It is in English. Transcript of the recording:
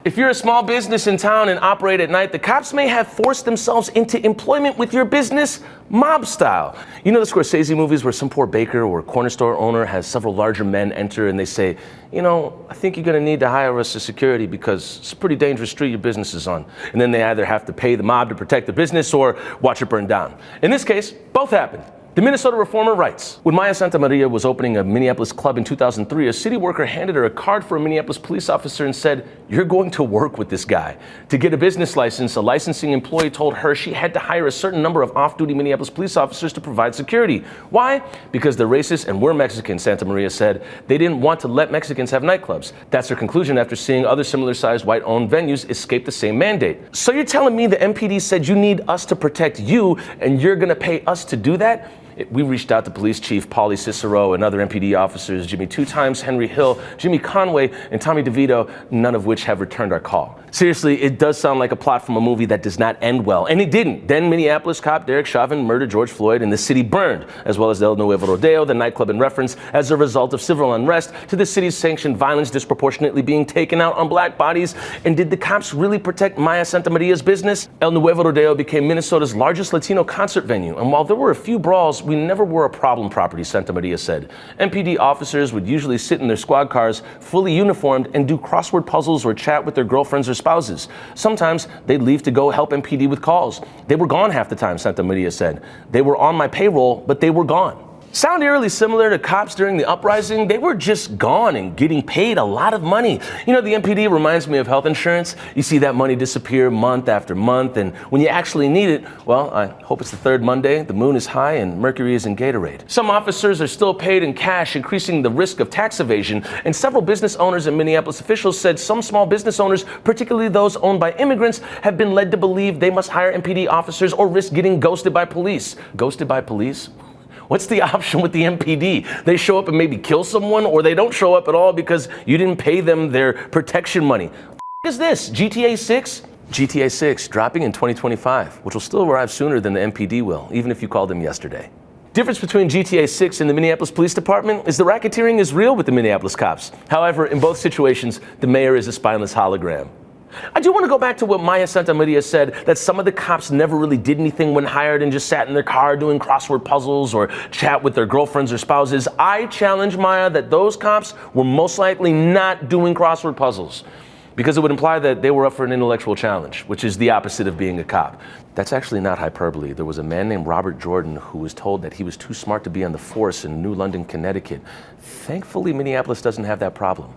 If you're a small business in town and operate at night, the cops may have forced themselves into employment with your business, mob style. You know the Scorsese movies where some poor baker or corner store owner has several larger men enter and they say, you know, I think you're gonna need to hire us as security because it's a pretty dangerous street your business is on. And then they either have to pay the mob to protect the business or watch it burn down. In this case, both happened. The Minnesota reformer writes, when Maya Santamaria was opening a Minneapolis club in 2003, a city worker handed her a card for a Minneapolis police officer and said, you're going to work with this guy. To get a business license, a licensing employee told her she had to hire a certain number of off-duty Minneapolis police officers to provide security. Why? Because they're racist and we're Mexican, Santamaria said. They didn't want to let Mexicans have nightclubs. That's her conclusion after seeing other similar-sized white-owned venues escape the same mandate. So you're telling me the MPD said you need us to protect you and you're gonna pay us to do that? We reached out to Police Chief Paulie Cicero and other MPD officers, Jimmy Two Times, Henry Hill, Jimmy Conway, and Tommy DeVito, none of which have returned our call. Seriously, it does sound like a plot from a movie that does not end well, and it didn't. Then Minneapolis cop Derek Chauvin murdered George Floyd and the city burned, as well as El Nuevo Rodeo, the nightclub in reference, as a result of civil unrest to the city's sanctioned violence disproportionately being taken out on black bodies. And did the cops really protect Maya Santamaria's business? El Nuevo Rodeo became Minnesota's largest Latino concert venue, and while there were a few brawls, we never were a problem property, Santamaria said. MPD officers would usually sit in their squad cars, fully uniformed, and do crossword puzzles or chat with their girlfriends or spouses. Sometimes they'd leave to go help MPD with calls. They were gone half the time, Santamaria said. They were on my payroll, but they were gone. Sound eerily similar to cops during the uprising. They were just gone and getting paid a lot of money. You know, the MPD reminds me of health insurance. You see that money disappear month after month, and when you actually need it, well, I hope it's the third Monday, the moon is high, and Mercury is in Gatorade. Some officers are still paid in cash, increasing the risk of tax evasion, and several business owners and Minneapolis officials said some small business owners, particularly those owned by immigrants, have been led to believe they must hire MPD officers or risk getting ghosted by police. Ghosted by police? What's the option with the MPD? They show up and maybe kill someone, or they don't show up at all because you didn't pay them their protection money. What is this, GTA 6? GTA 6 dropping in 2025, which will still arrive sooner than the MPD will, even if you called them yesterday. Difference between GTA 6 and the Minneapolis Police Department is the racketeering is real with the Minneapolis cops. However, in both situations, the mayor is a spineless hologram. I do want to go back to what Maya Santamaria said, that some of the cops never really did anything when hired and just sat in their car doing crossword puzzles or chat with their girlfriends or spouses. I challenge Maya that those cops were most likely not doing crossword puzzles, because it would imply that they were up for an intellectual challenge, which is the opposite of being a cop. That's actually not hyperbole. There was a man named Robert Jordan who was told that he was too smart to be on the force in New London, Connecticut. Thankfully, Minneapolis doesn't have that problem.